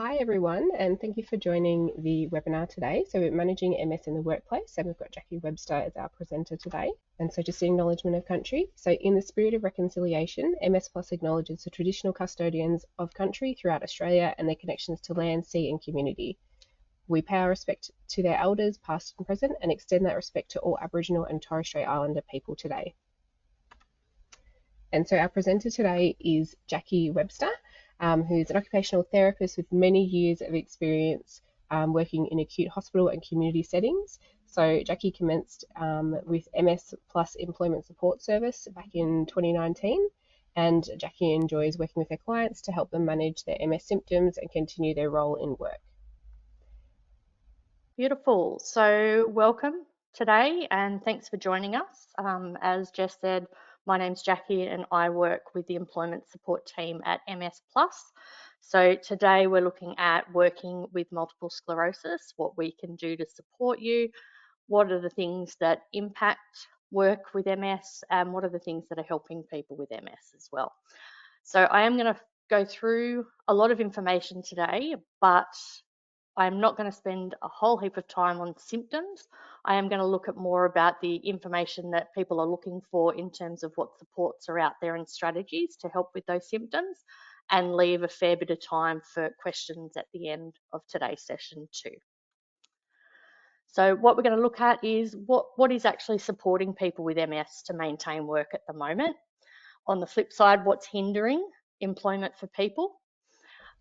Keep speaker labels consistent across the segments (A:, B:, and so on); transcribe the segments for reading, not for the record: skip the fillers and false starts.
A: Hi everyone, and thank you for joining the webinar today. So we're managing MS in the workplace, and we've got Jacqueline Webster as our presenter today. And so just an acknowledgement of country. So in the spirit of reconciliation, MS Plus acknowledges the traditional custodians of country throughout Australia and their connections to land, sea and community. We pay our respect to their elders, past and present, and extend that respect to all Aboriginal and Torres Strait Islander people today. And so our presenter today is Jacqueline Webster, who's an occupational therapist with many years of experience working in acute hospital and community settings. So Jacqui commenced with MS Plus Employment Support Service back in 2019, and Jacqui enjoys working with her clients to help them manage their MS symptoms and continue their role in work.
B: Beautiful. So welcome today and thanks for joining us. As Jess said, my name's Jacqui and I work with the employment support team at MS Plus. So today we're looking at working with multiple sclerosis, what we can do to support you, what are the things that impact work with MS, and what are the things that are helping people with MS as well. So I am going to go through a lot of information today, but I'm not going to spend a whole heap of time on symptoms. I am going to look at more about the information that people are looking for in terms of what supports are out there and strategies to help with those symptoms, and leave a fair bit of time for questions at the end of today's session too. So what we're going to look at is what is actually supporting people with MS to maintain work at the moment. On the flip side, what's hindering employment for people.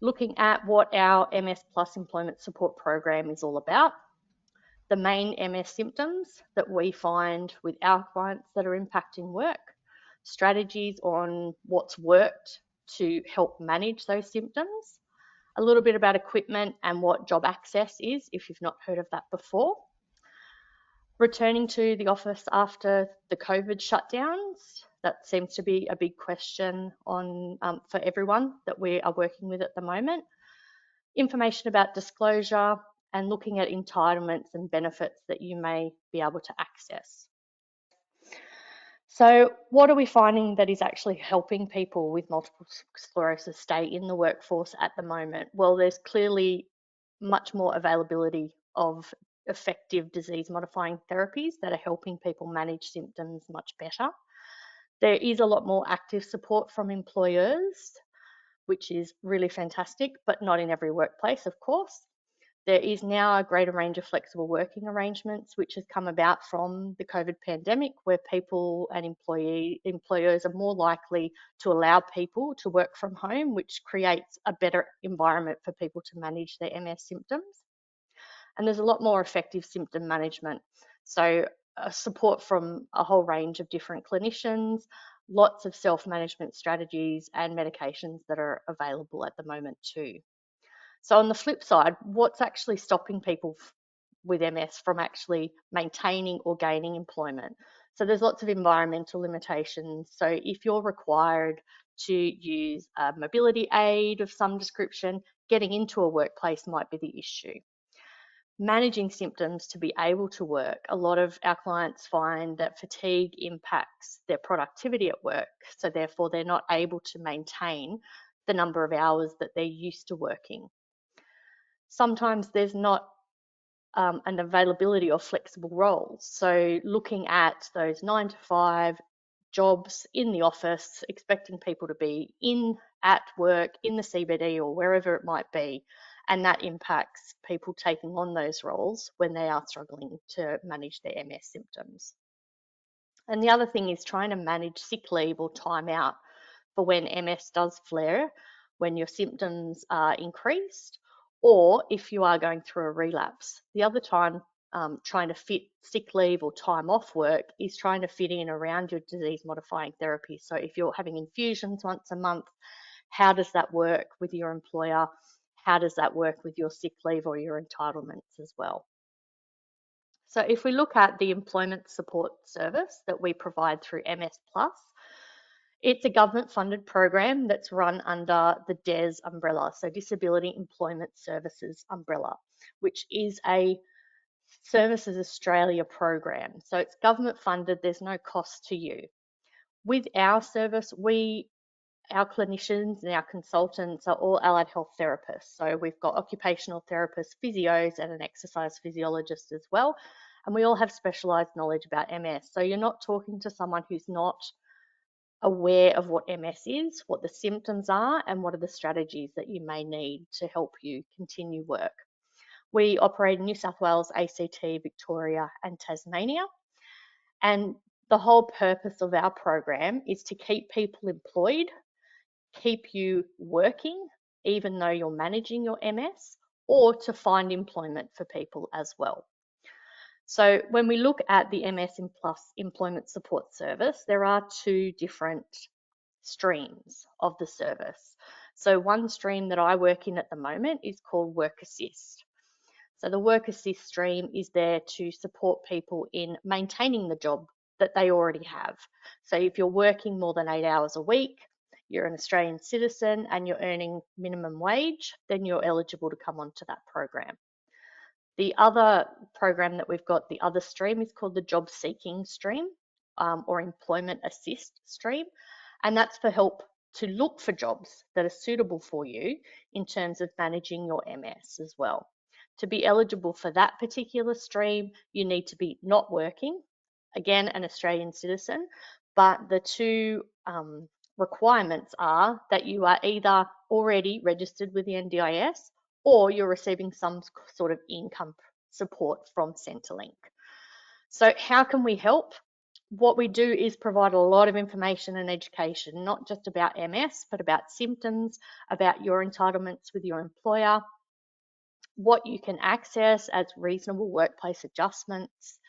B: Looking at what our MS Plus Employment Support Program is all about, the main MS symptoms that we find with our clients that are impacting work, strategies on what's worked to help manage those symptoms, a little bit about equipment and what job access is if you've not heard of that before, returning to the office after the COVID shutdowns. That seems to be a big question on for everyone that we are working with at the moment. Information about disclosure and looking at entitlements and benefits that you may be able to access. So what are we finding that is actually helping people with multiple sclerosis stay in the workforce at the moment? Well, there's clearly much more availability of effective disease modifying therapies that are helping people manage symptoms much better. There is a lot more active support from employers, which is really fantastic, but not in every workplace, of course. There is now a greater range of flexible working arrangements, which has come about from the COVID pandemic, where people and employers are more likely to allow people to work from home, which creates a better environment for people to manage their MS symptoms. And there's a lot more effective symptom management. So support from a whole range of different clinicians, lots of self-management strategies and medications that are available at the moment too. So on the flip side, what's actually stopping people with MS from actually maintaining or gaining employment? So there's lots of environmental limitations. So if you're required to use a mobility aid of some description, getting into a workplace might be the issue. Managing symptoms to be able to work. A lot of our clients find that fatigue impacts their productivity at work, so therefore they're not able to maintain the number of hours that they're used to working. Sometimes there's not an availability of flexible roles. So looking at those 9 to 5 jobs in the office, expecting people to be at work in the CBD or wherever it might be, and that impacts people taking on those roles when they are struggling to manage their MS symptoms. And the other thing is trying to manage sick leave or time out for when MS does flare, when your symptoms are increased, or if you are going through a relapse. The other time, trying to fit sick leave or time off work is trying to fit in around your disease modifying therapy. So if you're having infusions once a month, how does that work with your employer? How does that work with your sick leave or your entitlements as well? So if we look at the employment support service that we provide through MS Plus, it's a government funded program that's run under the DES umbrella, so Disability Employment Services umbrella, which is a Services Australia program. So it's government funded, there's no cost to you. With our service, we our clinicians and our consultants are all allied health therapists. So we've got occupational therapists, physios, and an exercise physiologist as well. And we all have specialised knowledge about MS. So you're not talking to someone who's not aware of what MS is, what the symptoms are, and what are the strategies that you may need to help you continue work. We operate in New South Wales, ACT, Victoria, and Tasmania. And the whole purpose of our program is to keep people employed, keep you working, even though you're managing your MS, or to find employment for people as well. So when we look at the MS Plus Employment Support Service, there are two different streams of the service. So one stream that I work in at the moment is called Work Assist. So the Work Assist stream is there to support people in maintaining the job that they already have. So if you're working more than 8 hours a week, you're an Australian citizen and you're earning minimum wage, then you're eligible to come onto that program. The other program that we've got, the other stream, is called the Job Seeking stream, or Employment Assist stream. And that's for help to look for jobs that are suitable for you in terms of managing your MS as well. To be eligible for that particular stream, you need to be not working, again, an Australian citizen, but the two requirements are that you are either already registered with the NDIS or you're receiving some sort of income support from Centrelink. So how can we help? What we do is provide a lot of information and education, not just about MS, but about symptoms, about your entitlements with your employer, what you can access as reasonable workplace adjustments,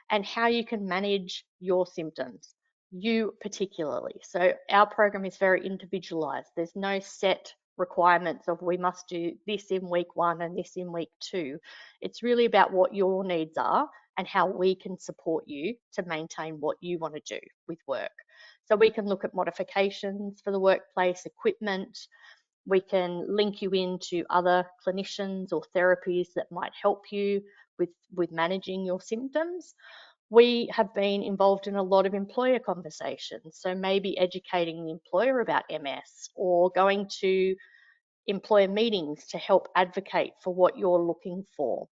B: and how you can manage your symptoms, you particularly. So our program is very individualized. There's no set requirements of we must do this in week 1 and this in week 2. It's really about what your needs are and how we can support you to maintain what you want to do with work. So we can look at modifications for the workplace, equipment. We can link you into other clinicians or therapies that might help you with managing your symptoms. We have been involved in a lot of employer conversations, so maybe educating the employer about MS or going to employer meetings to help advocate for what you're looking for.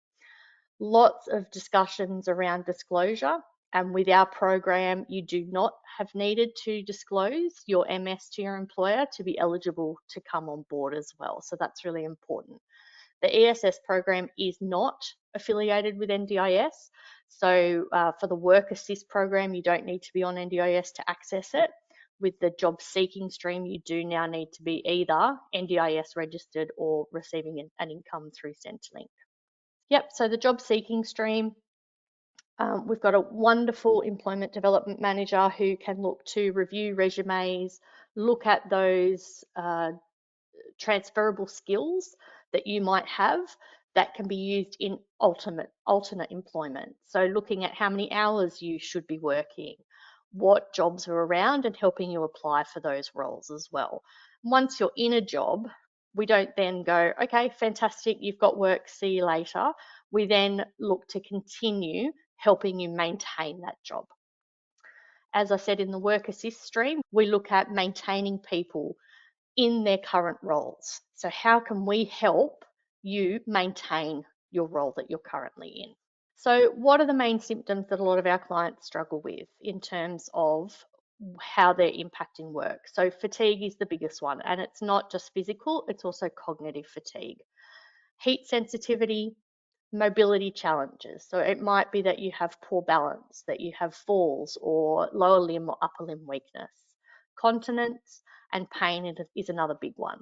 B: Lots of discussions around disclosure, and with our program, you do not have needed to disclose your MS to your employer to be eligible to come on board as well. So that's really important. The ESS program is not affiliated with NDIS. So for the Work Assist program, you don't need to be on NDIS to access it. With the job seeking stream, you do now need to be either NDIS registered or receiving an income through Centrelink. Yep, so the job seeking stream, we've got a wonderful employment development manager who can look to review resumes, look at those transferable skills that you might have that can be used in alternate employment. So looking at how many hours you should be working, what jobs are around, and helping you apply for those roles as well. Once you're in a job, we don't then go, okay, fantastic, you've got work, see you later. We then look to continue helping you maintain that job. As I said, in the Work Assist stream, we look at maintaining people in their current roles. So how can we help you maintain your role that you're currently in? So what are the main symptoms that a lot of our clients struggle with in terms of how they're impacting work? So fatigue is the biggest one, and it's not just physical, it's also cognitive fatigue. Heat sensitivity, mobility challenges. So it might be that you have poor balance, that you have falls or lower limb or upper limb weakness. Continence and pain is another big one.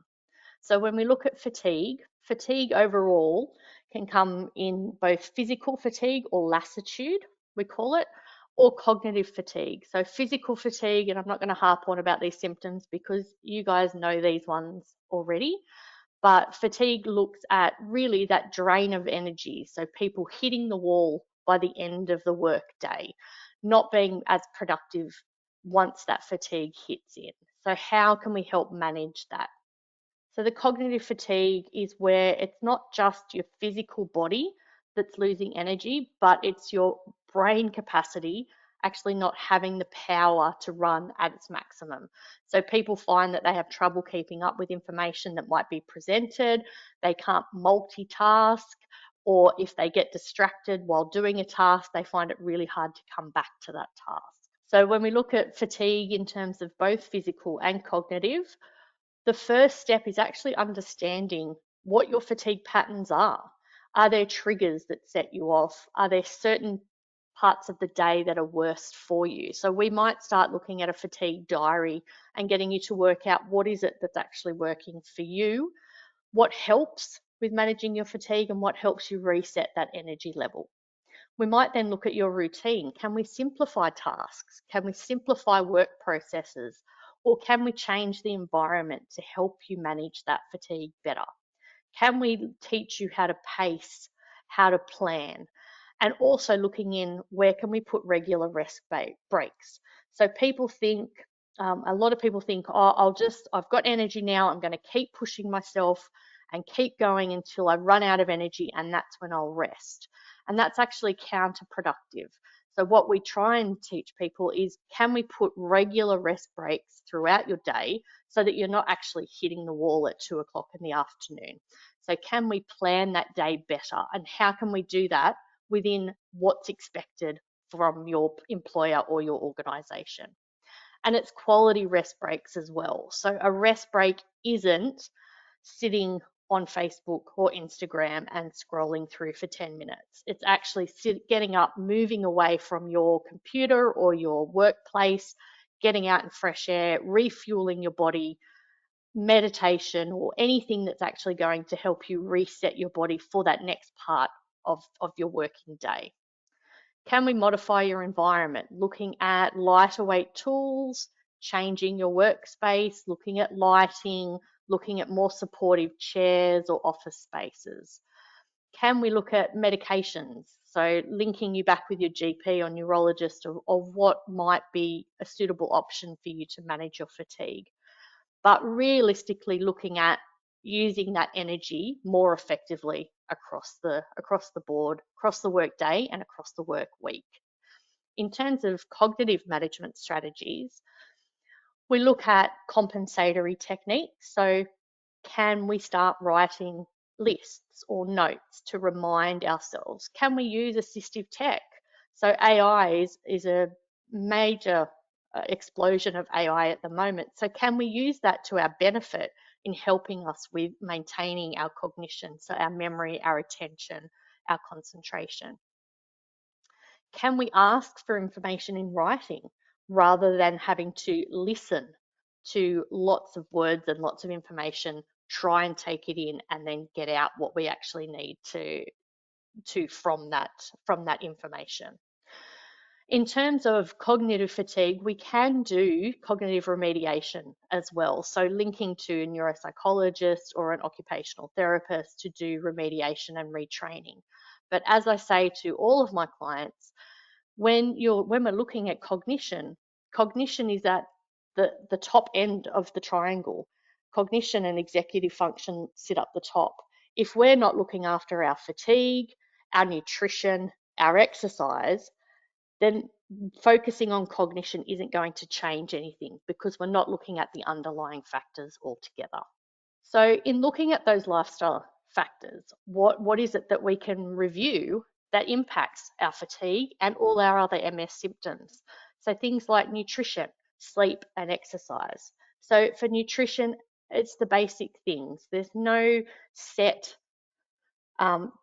B: So when we look at fatigue, fatigue overall can come in both physical fatigue or lassitude, we call it, or cognitive fatigue. So physical fatigue, and I'm not going to harp on about these symptoms because you guys know these ones already, but fatigue looks at really that drain of energy. So people hitting the wall by the end of the work day, not being as productive once that fatigue hits in. So how can we help manage that? So the cognitive fatigue is where it's not just your physical body that's losing energy, but it's your brain capacity actually not having the power to run at its maximum. So people find that they have trouble keeping up with information that might be presented, they can't multitask, or if they get distracted while doing a task, they find it really hard to come back to that task. So when we look at fatigue in terms of both physical and cognitive, the first step is actually understanding what your fatigue patterns are. Are there triggers that set you off? Are there certain parts of the day that are worst for you? So we might start looking at a fatigue diary and getting you to work out what is it that's actually working for you, what helps with managing your fatigue, and what helps you reset that energy level. We might then look at your routine. Can we simplify tasks? Can we simplify work processes? Or can we change the environment to help you manage that fatigue better? Can we teach you how to pace, how to plan? And also looking in where can we put regular rest breaks? So people think, a lot of people think, oh, I've got energy now, I'm going to keep pushing myself and keep going until I run out of energy, and that's when I'll rest. And that's actually counterproductive. So what we try and teach people is, can we put regular rest breaks throughout your day so that you're not actually hitting the wall at 2 o'clock in the afternoon? So can we plan that day better? And how can we do that within what's expected from your employer or your organization? And it's quality rest breaks as well. So a rest break isn't sitting on Facebook or Instagram and scrolling through for 10 minutes. It's actually getting up, moving away from your computer or your workplace, getting out in fresh air, refueling your body, meditation, or anything that's actually going to help you reset your body for that next part of your working day. Can we modify your environment? Looking at lighter weight tools, changing your workspace, looking at lighting, looking at more supportive chairs or office spaces. Can we look at medications? So linking you back with your GP or neurologist of what might be a suitable option for you to manage your fatigue. But realistically looking at using that energy more effectively across the board, across the work day and across the work week. In terms of cognitive management strategies, we look at compensatory techniques. So can we start writing lists or notes to remind ourselves? Can we use assistive tech? So AI is a major explosion of AI at the moment. So can we use that to our benefit in helping us with maintaining our cognition, so our memory, our attention, our concentration? Can we ask for information in writing rather than having to listen to lots of words and lots of information, try and take it in, and then get out what we actually need to from that information? In terms of cognitive fatigue, we can do cognitive remediation as well. So linking to a neuropsychologist or an occupational therapist to do remediation and retraining. But as I say to all of my clients, when we're looking at cognition, cognition is at the top end of the triangle. Cognition and executive function sit up the top. If we're not looking after our fatigue, our nutrition, our exercise, then focusing on cognition isn't going to change anything because we're not looking at the underlying factors altogether. So in looking at those lifestyle factors, what is it that we can review that impacts our fatigue and all our other MS symptoms? So things like nutrition, sleep, and exercise. So for nutrition, it's the basic things. There's no set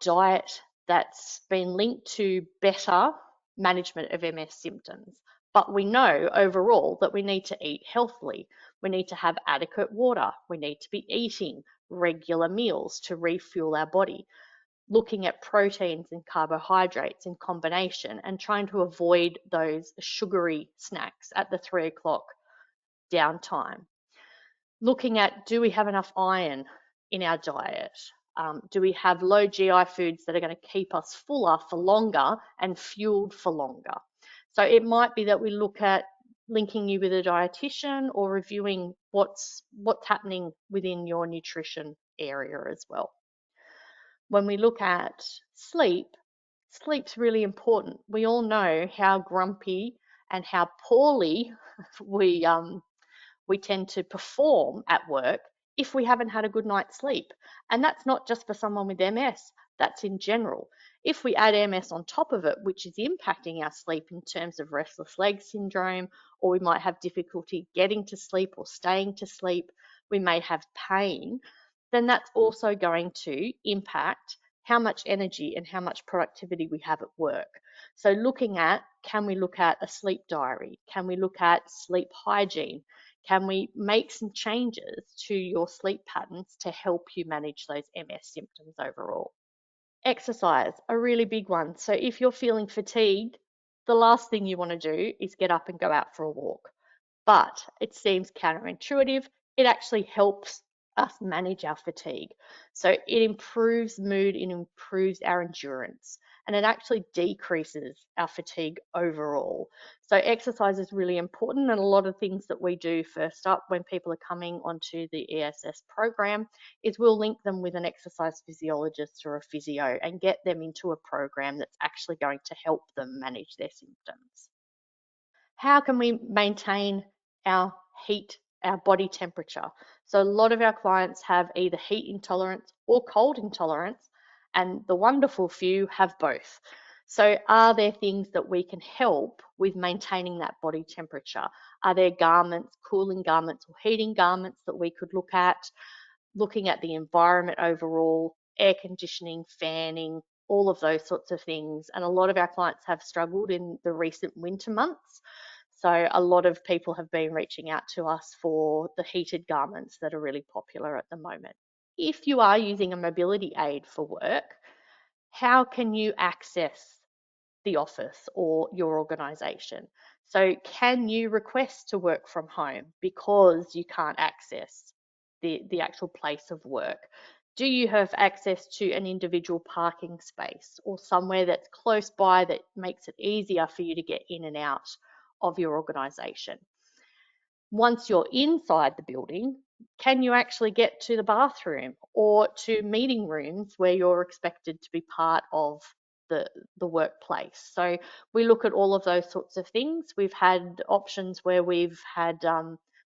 B: diet that's been linked to better management of MS symptoms. But we know overall that we need to eat healthily. We need to have adequate water. We need to be eating regular meals to refuel our body, looking at proteins and carbohydrates in combination and trying to avoid those sugary snacks at the 3 o'clock downtime. Looking at, do we have enough iron in our diet? Do we have low GI foods that are going to keep us fuller for longer and fueled for longer? So it might be that we look at linking you with a dietitian or reviewing what's happening within your nutrition area as well. When we look at sleep, sleep's really important. We all know how grumpy and how poorly we tend to perform at work if we haven't had a good night's sleep. And that's not just for someone with MS, that's in general. If we add MS on top of it, which is impacting our sleep in terms of restless leg syndrome, or we might have difficulty getting to sleep or staying to sleep, we may have pain, then that's also going to impact how much energy and how much productivity we have at work. So looking at, can we look at a sleep diary? Can we look at sleep hygiene? Can we make some changes to your sleep patterns to help you manage those MS symptoms overall? Exercise, a really big one. So if you're feeling fatigued, the last thing you want to do is get up and go out for a walk. But it seems counterintuitive. It actually helps us manage our fatigue. So it improves mood, it improves our endurance, and it actually decreases our fatigue overall. So exercise is really important, and a lot of things that we do first up when people are coming onto the ESS program is we'll link them with an exercise physiologist or a physio and get them into a program that's actually going to help them manage their symptoms. How can we maintain our heat, our body temperature? So a lot of our clients have either heat intolerance or cold intolerance, and the wonderful few have both. So are there things that we can help with maintaining that body temperature? Are there garments, cooling garments or heating garments that we could look at? Looking at the environment overall, air conditioning, fanning, all of those sorts of things. And a lot of our clients have struggled in the recent winter months. So a lot of people have been reaching out to us for the heated garments that are really popular at the moment. If you are using a mobility aid for work, how can you access the office or your organisation? So can you request to work from home because you can't access the actual place of work? Do you have access to an individual parking space or somewhere that's close by that makes it easier for you to get in and out of your organisation? Once you're inside the building, can you actually get to the bathroom or to meeting rooms where you're expected to be part of the workplace? So we look at all of those sorts of things. We've had options where we've had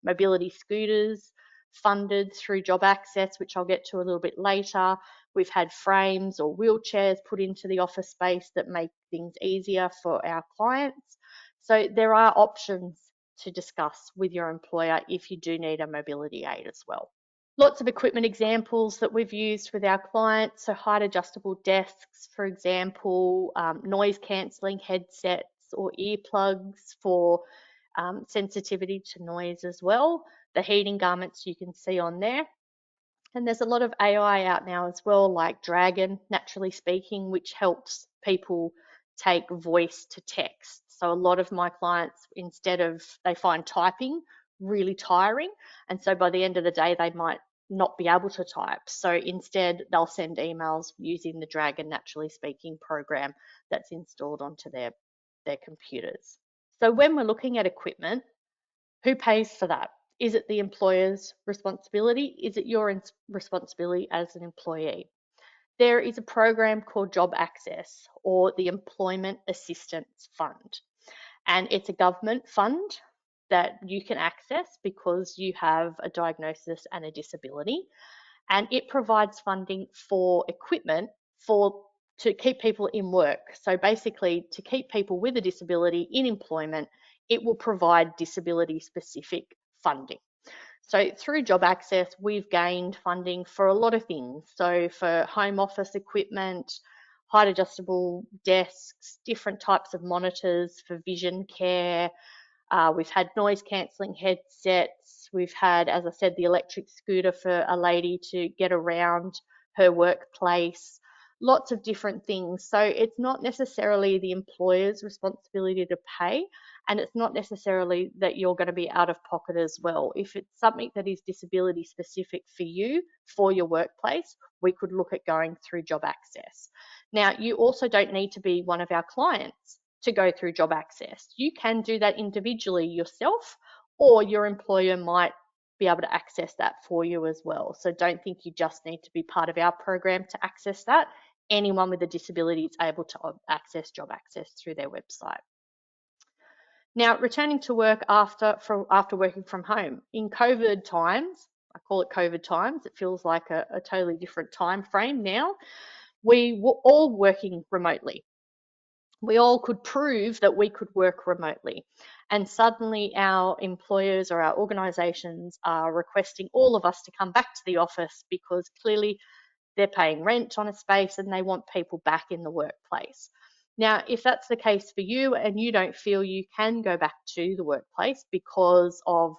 B: mobility scooters funded through job access, which I'll get to a little bit later. We've had frames or wheelchairs put into the office space that make things easier for our clients. So there are options to discuss with your employer if you do need a mobility aid as well. Lots of equipment examples that we've used with our clients. So height adjustable desks, for example, noise cancelling headsets or earplugs for sensitivity to noise as well. The heating garments you can see on there. And there's a lot of AI out now as well, like Dragon, naturally speaking, which helps people take voice to text. So a lot of my clients, instead of, they find typing really tiring. And so by the end of the day, they might not be able to type. So instead, they'll send emails using the Dragon naturally speaking program that's installed onto their computers. So when we're looking at equipment, who pays for that? Is it the employer's responsibility? Is it your responsibility as an employee? There is a program called Job Access or the Employment Assistance Fund, and it's a government fund that you can access because you have a diagnosis and a disability, and it provides funding for equipment to keep people in work. So basically, to keep people with a disability in employment, it will provide disability specific funding. So through Job Access, we've gained funding for a lot of things. So for home office equipment, height adjustable desks, different types of monitors for vision care. We've had noise cancelling headsets. We've had, as I said, the electric scooter for a lady to get around her workplace. Lots of different things. So it's not necessarily the employer's responsibility to pay, and it's not necessarily that you're going to be out of pocket as well. If it's something that is disability specific for you, for your workplace, we could look at going through Job Access. Now, you also don't need to be one of our clients to go through Job Access. You can do that individually yourself, or your employer might be able to access that for you as well. So don't think you just need to be part of our program to access that. Anyone with a disability is able to access Job Access through their website. Now, returning to work after working from home. In COVID times, I call it COVID times, it feels like a totally different time frame now. We were all working remotely. We all could prove that we could work remotely. And suddenly our employers or our organisations are requesting all of us to come back to the office because clearly they're paying rent on a space and they want people back in the workplace. Now, if that's the case for you and you don't feel you can go back to the workplace because of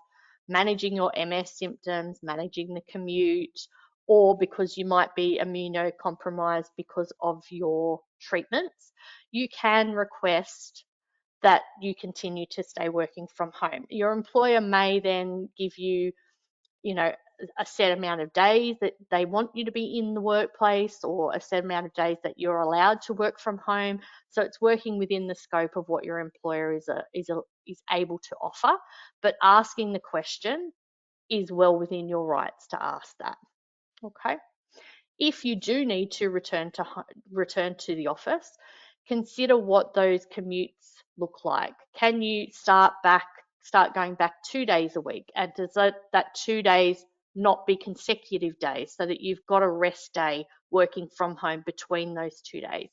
B: managing your MS symptoms, managing the commute, or because you might be immunocompromised because of your treatments, you can request that you continue to stay working from home. Your employer may then give you, a set amount of days that they want you to be in the workplace, or a set amount of days that you're allowed to work from home. So it's working within the scope of what your employer is able to offer, but asking the question is well within your rights to ask that. Okay. If you do need to return to the office, consider what those commutes look like. Can you start going back 2 days a week? And does that 2 days not be consecutive days so that you've got a rest day working from home between those 2 days?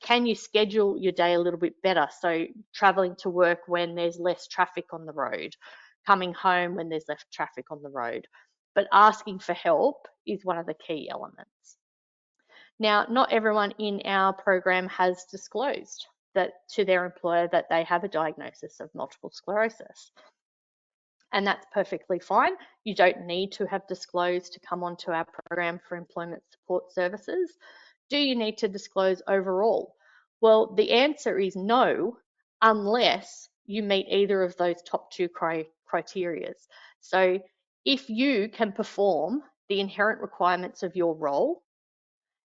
B: Can you schedule your day a little bit better? So traveling to work when there's less traffic on the road, coming home when there's less traffic on the road. But asking for help is one of the key elements. Now, not everyone in our program has disclosed that to their employer that they have a diagnosis of multiple sclerosis. And that's perfectly fine. You don't need to have disclosed to come onto our program for employment support services. Do you need to disclose overall? Well, the answer is no, unless you meet either of those top two criteria. So if you can perform the inherent requirements of your role,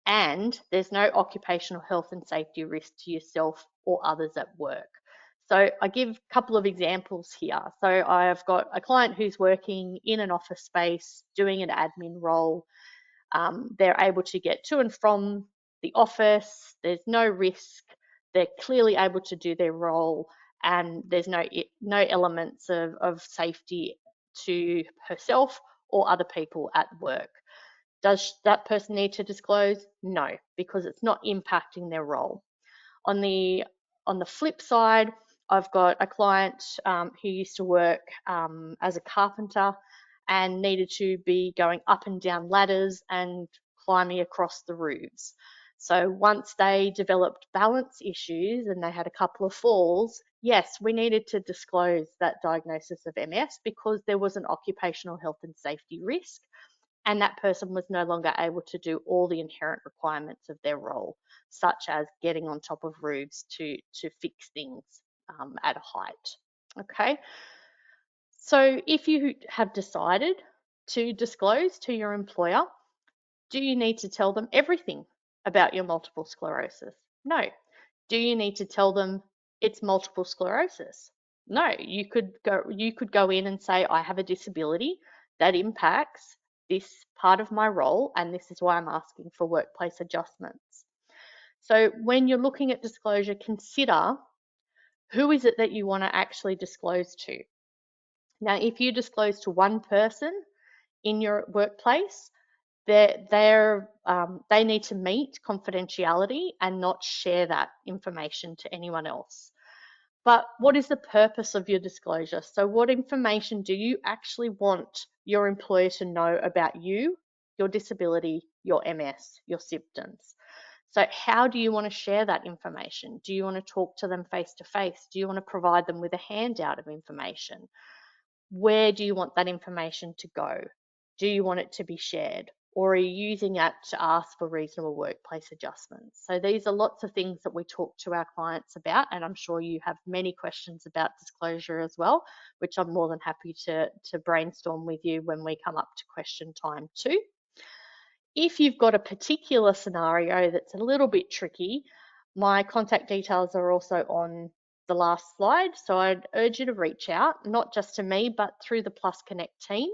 B: and there's no occupational health and safety risk to yourself or others at work. So I give a couple of examples here. So I've got a client who's working in an office space, doing an admin role. They're able to get to and from the office. There's no risk. They're clearly able to do their role, and there's no elements of safety to herself or other people at work. Does that person need to disclose? No, because it's not impacting their role. On the flip side, I've got a client who used to work as a carpenter and needed to be going up and down ladders and climbing across the roofs. So once they developed balance issues and they had a couple of falls, yes, we needed to disclose that diagnosis of MS because there was an occupational health and safety risk, and that person was no longer able to do all the inherent requirements of their role, such as getting on top of roofs to fix things at a height. Okay, so if you have decided to disclose to your employer, do you need to tell them everything about your multiple sclerosis? No. Do you need to tell them it's multiple sclerosis? No. You could go in and say, I have a disability that impacts this part of my role, and this is why I'm asking for workplace adjustments. So when you're looking at disclosure, consider who is it that you want to actually disclose to. Now, if you disclose to one person in your workplace, they need to meet confidentiality and not share that information to anyone else. But what is the purpose of your disclosure? So what information do you actually want your employer to know about you, your disability, your MS, your symptoms? So how do you want to share that information? Do you want to talk to them face to face? Do you want to provide them with a handout of information? Where do you want that information to go? Do you want it to be shared? Or are you using it to ask for reasonable workplace adjustments? So these are lots of things that we talk to our clients about, and I'm sure you have many questions about disclosure as well, which I'm more than happy to brainstorm with you when we come up to question time too. If you've got a particular scenario that's a little bit tricky, my contact details are also on the last slide. So I'd urge you to reach out, not just to me, but through the Plus Connect team,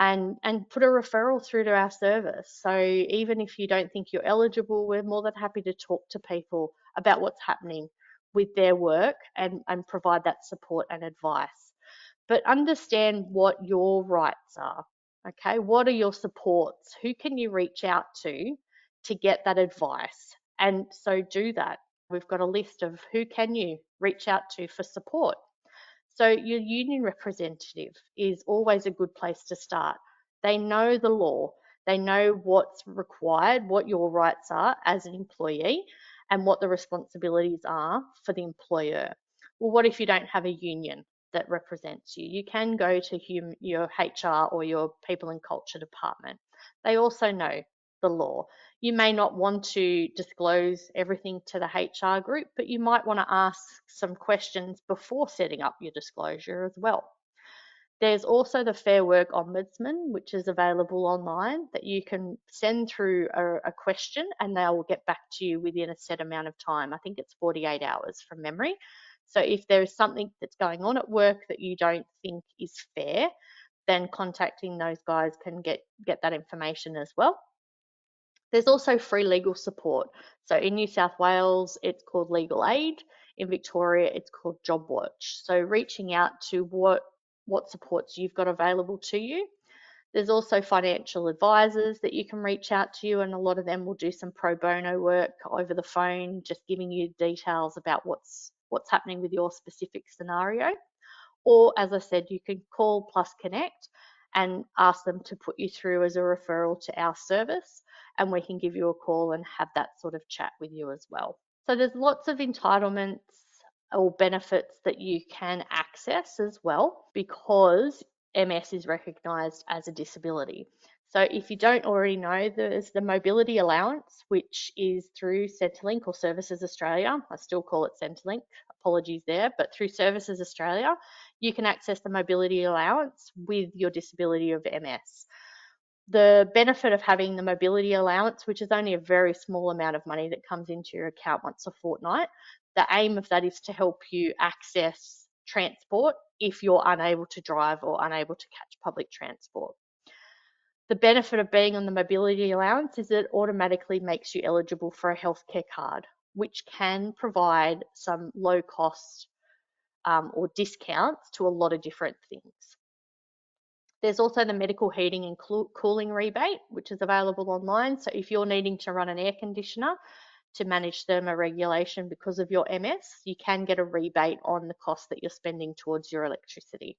B: and put a referral through to our service. So even if you don't think you're eligible, we're more than happy to talk to people about what's happening with their work and provide that support and advice. But understand what your rights are. Okay, what are your supports? Who can you reach out to get that advice? And so do that. We've got a list of who can you reach out to for support. So your union representative is always a good place to start. They know the law, they know what's required, what your rights are as an employee, and what the responsibilities are for the employer. Well, what if you don't have a union that represents you? You can go to your HR or your people and culture department. They also know the law. You may not want to disclose everything to the HR group, but you might want to ask some questions before setting up your disclosure as well. There's also the Fair Work Ombudsman, which is available online, that you can send through a question and they will get back to you within a set amount of time. I think it's 48 hours from memory. So if there is something that's going on at work that you don't think is fair, then contacting those guys can get that information as well. There's also free legal support. So in New South Wales, it's called Legal Aid. In Victoria, it's called Job Watch. So reaching out to what supports you've got available to you. There's also financial advisors that you can reach out to, and a lot of them will do some pro bono work over the phone, just giving you details about what's happening with your specific scenario. Or, as I said, you can call Plus Connect and ask them to put you through as a referral to our service, and we can give you a call and have that sort of chat with you as well. So there's lots of entitlements or benefits that you can access as well because MS is recognised as a disability. So if you don't already know, there's the mobility allowance, which is through Centrelink or Services Australia. I still call it Centrelink, apologies there, but through Services Australia, you can access the mobility allowance with your disability of MS. The benefit of having the mobility allowance, which is only a very small amount of money that comes into your account once a fortnight, the aim of that is to help you access transport if you're unable to drive or unable to catch public transport. The benefit of being on the mobility allowance is it automatically makes you eligible for a healthcare card, which can provide some low cost or discounts to a lot of different things. There's also the medical heating and cooling rebate, which is available online. So if you're needing to run an air conditioner to manage thermoregulation because of your MS, you can get a rebate on the cost that you're spending towards your electricity.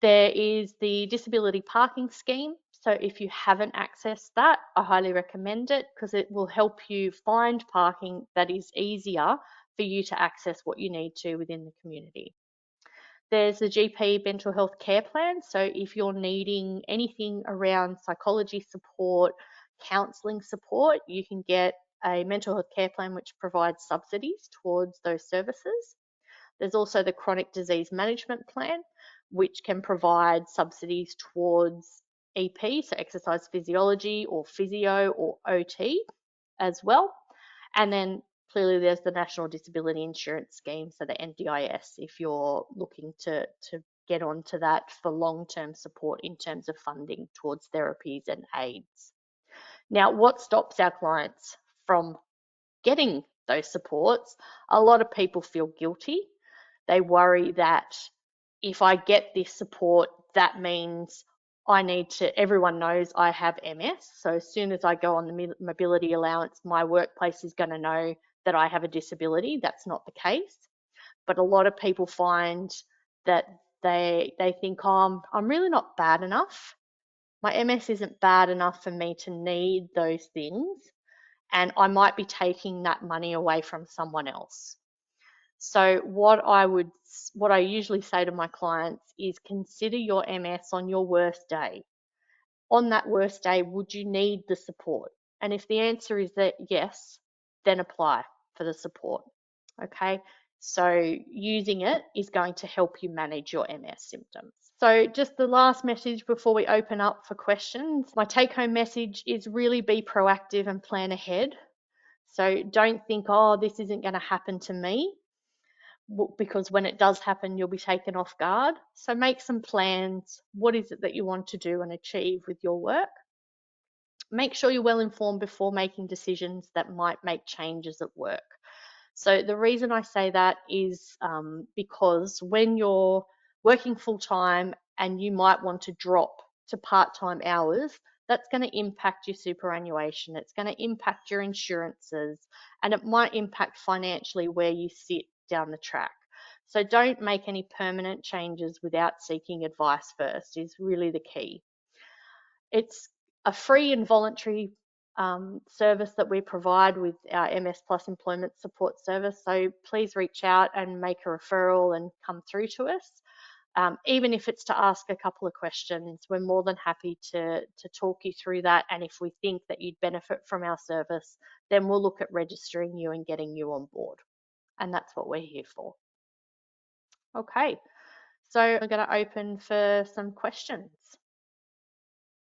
B: There is the disability parking scheme. So if you haven't accessed that, I highly recommend it because it will help you find parking that is easier for you to access what you need to within the community. There's the GP mental health care plan. So if you're needing anything around psychology support, counselling support, you can get a mental health care plan which provides subsidies towards those services. There's also the chronic disease management plan, which can provide subsidies towards EP, so exercise physiology or physio or OT as well. And then clearly there's the National Disability Insurance Scheme, so the NDIS, if you're looking to get onto that for long-term support in terms of funding towards therapies and aids. Now, what stops our clients from getting those supports? A lot of people feel guilty. They worry that if I get this support, that means I need to, everyone knows I have MS. So as soon as I go on the mobility allowance, my workplace is going to know that I have a disability. That's not the case. But a lot of people find that they think, oh, I'm really not bad enough. My MS isn't bad enough for me to need those things. And I might be taking that money away from someone else. So what I usually say to my clients is consider your MS on your worst day. On that worst day, would you need the support? And if the answer is that yes, then apply for the support. Okay, so using it is going to help you manage your MS symptoms. So just the last message before we open up for questions. My take-home message is really be proactive and plan ahead. So don't think, oh, this isn't going to happen to me, because when it does happen, you'll be taken off guard. So make some plans. What is it that you want to do and achieve with your work? Make sure you're well informed before making decisions that might make changes at work. So the reason I say that is because when you're working full time and you might want to drop to part-time hours, that's going to impact your superannuation. It's going to impact your insurances, and it might impact financially where you sit down the track. So don't make any permanent changes without seeking advice first, is really the key. It's a free and voluntary service that we provide with our MS Plus Employment Support Service. So please reach out and make a referral and come through to us. Even if it's to ask a couple of questions, we're more than happy to talk you through that. And if we think that you'd benefit from our service, then we'll look at registering you and getting you on board. And that's what we're here for. Okay, so we're going to open for some questions.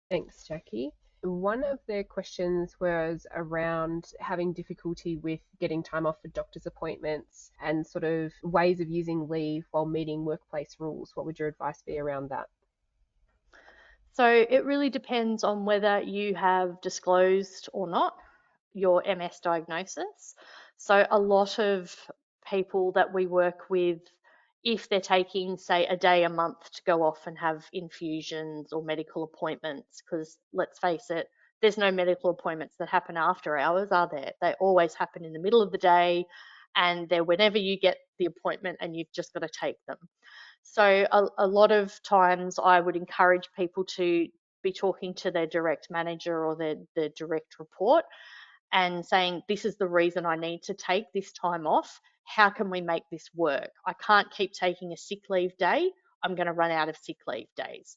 A: Thanks, Jacqui. One of the questions was around having difficulty with getting time off for doctor's appointments and sort of ways of using leave while meeting workplace rules. What would your advice be around that?
B: So it really depends on whether you have disclosed or not your MS diagnosis. So a lot of people that we work with, if they're taking, say, a day a month to go off and have infusions or medical appointments, because let's face it, there's no medical appointments that happen after hours, are there? They always happen in the middle of the day, and they're whenever you get the appointment and you've just got to take them. So a lot of times I would encourage people to be talking to their direct manager or their direct report and saying, this is the reason I need to take this time off. How can we make this work? I can't keep taking a sick leave day. I'm going to run out of sick leave days.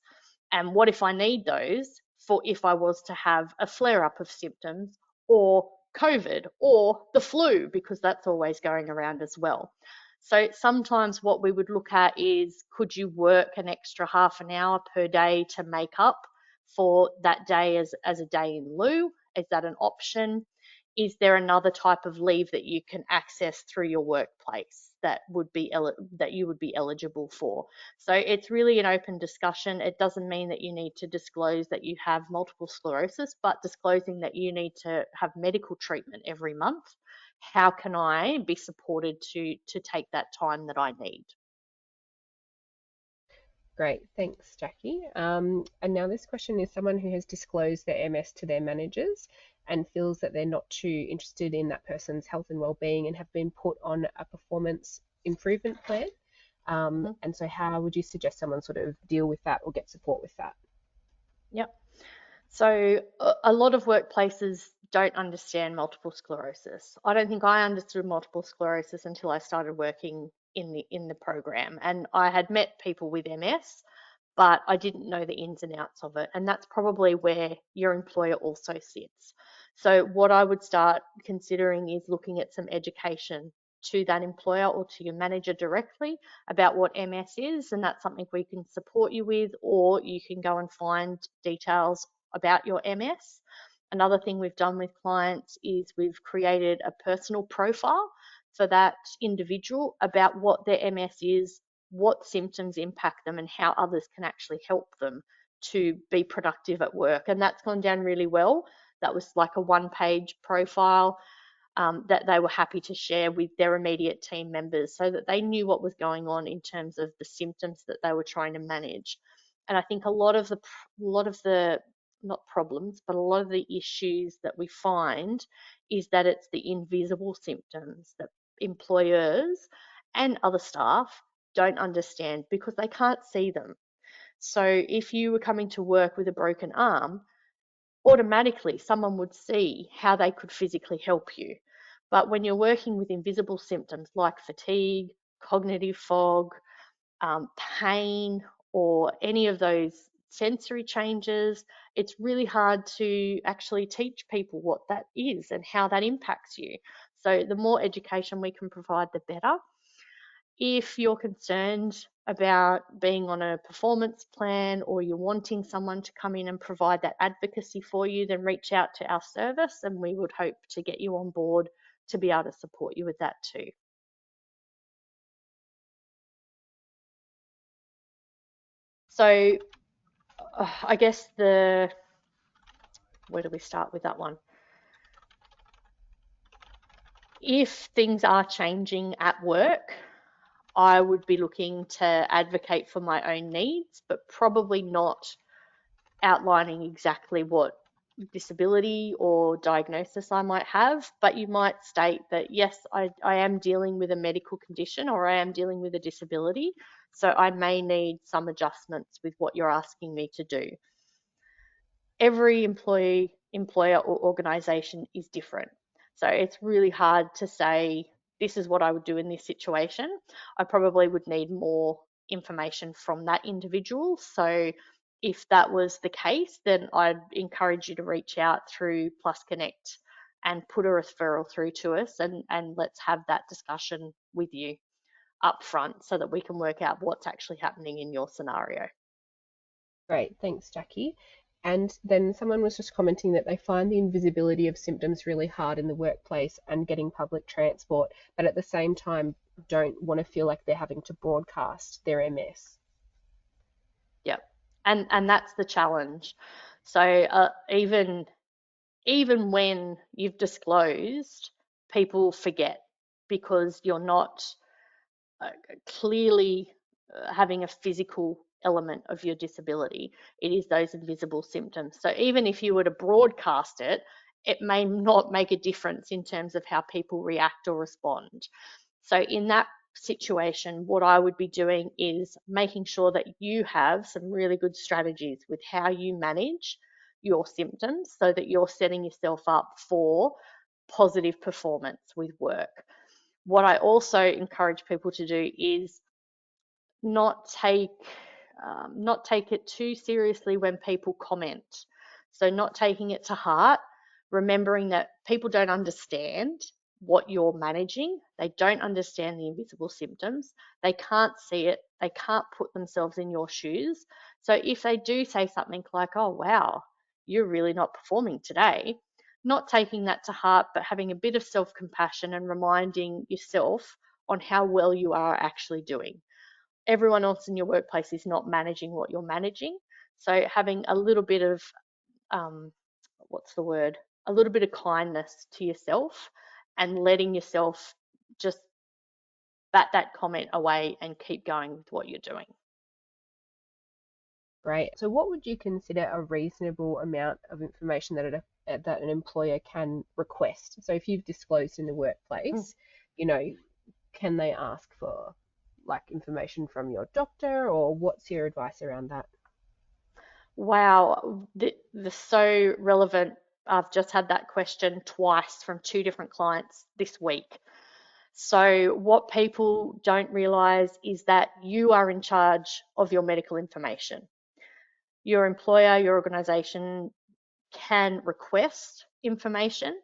B: And what if I need those for if I was to have a flare up of symptoms or COVID or the flu, because that's always going around as well. So sometimes what we would look at is, could you work an extra half an hour per day to make up for that day as a day in lieu? Is that an option? Is there another type of leave that you can access through your workplace that you would be eligible for? So it's really an open discussion. It doesn't mean that you need to disclose that you have multiple sclerosis, but disclosing that you need to have medical treatment every month. How can I be supported to take that time that I need?
A: Great, thanks, Jacqui. And now this question is someone who has disclosed their MS to their managers and feels that they're not too interested in that person's health and well-being and have been put on a performance improvement plan. And so how would you suggest someone sort of deal with that or get support with that?
B: Yep. So a lot of workplaces don't understand multiple sclerosis. I don't think I understood multiple sclerosis until I started working in the program, and I had met people with MS, but I didn't know the ins and outs of it. And that's probably where your employer also sits. So what I would start considering is looking at some education to that employer or to your manager directly about what MS is, and that's something we can support you with, or you can go and find details about your MS. Another thing we've done with clients is we've created a personal profile for that individual about what their MS is, what symptoms impact them, and how others can actually help them to be productive at work. And that's gone down really well. That was like a one-page profile that they were happy to share with their immediate team members so that they knew what was going on in terms of the symptoms that they were trying to manage. And I think a lot of the not problems, but a lot of the issues that we find is that it's the invisible symptoms that employers and other staff don't understand because they can't see them. So if you were coming to work with a broken arm, automatically someone would see how they could physically help you. But when you're working with invisible symptoms like fatigue, cognitive fog, pain, or any of those sensory changes, it's really hard to actually teach people what that is and how that impacts you. So the more education we can provide, the better. If you're concerned about being on a performance plan or you're wanting someone to come in and provide that advocacy for you, then reach out to our service and we would hope to get you on board to be able to support you with that too. So I guess where do we start with that one? If things are changing at work, I would be looking to advocate for my own needs, but probably not outlining exactly what disability or diagnosis I might have, but you might state that, yes, I am dealing with a medical condition or I am dealing with a disability, so I may need some adjustments with what you're asking me to do. Every employee, employer, or organization is different. So it's really hard to say, this is what I would do in this situation. I probably would need more information from that individual. So if that was the case, then I'd encourage you to reach out through Plus Connect and put a referral through to us, and let's have that discussion with you up front so that we can work out what's actually happening in your scenario.
A: Great, thanks, Jacqui. And then someone was just commenting that they find the invisibility of symptoms really hard in the workplace and getting public transport, but at the same time don't want to feel like they're having to broadcast their MS.
B: Yep. And that's the challenge. So even when you've disclosed, people forget because you're not clearly having a physical element of your disability. It is those invisible symptoms. So even if you were to broadcast it, it may not make a difference in terms of how people react or respond. So in that situation, what I would be doing is making sure that you have some really good strategies with how you manage your symptoms so that you're setting yourself up for positive performance with work. What I also encourage people to do is not take not take it too seriously when people comment. So not taking it to heart, remembering that people don't understand what you're managing. They don't understand the invisible symptoms. They can't see it. They can't put themselves in your shoes. So if they do say something like, "Oh wow, you're really not performing today," not taking that to heart, but having a bit of self-compassion and reminding yourself on how well you are actually doing. Everyone else in your workplace is not managing what you're managing. So having a little bit of um, what's the word? A little bit of kindness to yourself and letting yourself just bat that comment away and keep going with what you're doing.
A: Great. So what would you consider a reasonable amount of information that an employer can request? So if you've disclosed in the
B: Mm.
A: workplace, you know, can they ask for like information from your doctor, or what's your advice around that?
B: Wow, the so relevant. I've just had that question twice from two different clients this week. So, what people don't realize is that you are in charge of your medical information. Your employer, your organization can request information,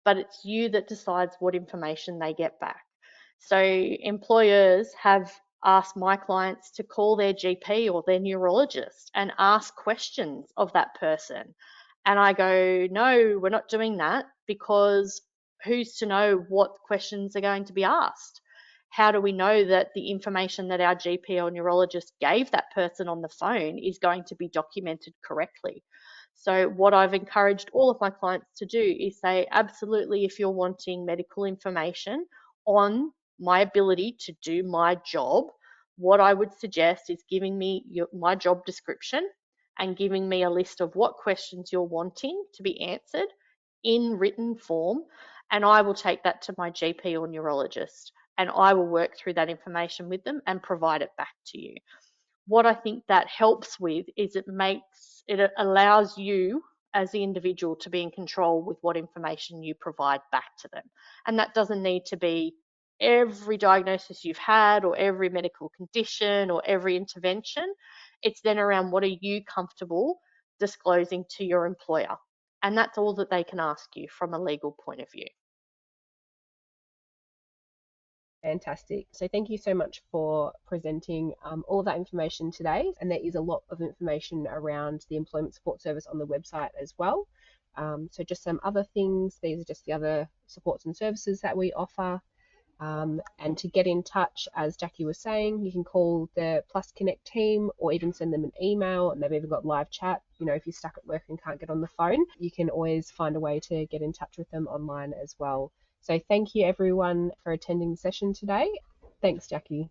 B: but it's you that decides what information they get back. So employers have asked my clients to call their GP or their neurologist and ask questions of that person. And I go, no, we're not doing that because who's to know what questions are going to be asked? How do we know that the information that our GP or neurologist gave that person on the phone is going to be documented correctly? So, what I've encouraged all of my clients to do is say, absolutely, if you're wanting medical information on my ability to do my job, what I would suggest is giving me my job description and giving me a list of what questions you're wanting to be answered in written form. And I will take that to my GP or neurologist and I will work through that information with them and provide it back to you. What I think that helps with is it allows you as the individual to be in control with what information you provide back to them. And that doesn't need to be every diagnosis you've had or every medical condition or every intervention. It's then around what are you comfortable disclosing to your employer. And that's all that they can ask you from a legal point of view.
A: Fantastic. So thank you so much for presenting all of that information today. And there is a lot of information around the Employment Support Service on the website as well. So just some other things. These are just the other supports and services that we offer. And to get in touch, as Jacqui was saying, you can call the Plus Connect team or even send them an email, and they've even got live chat. You know, if you're stuck at work and can't get on the phone, you can always find a way to get in touch with them online as well. So thank you everyone for attending the session today. Thanks, Jacqui.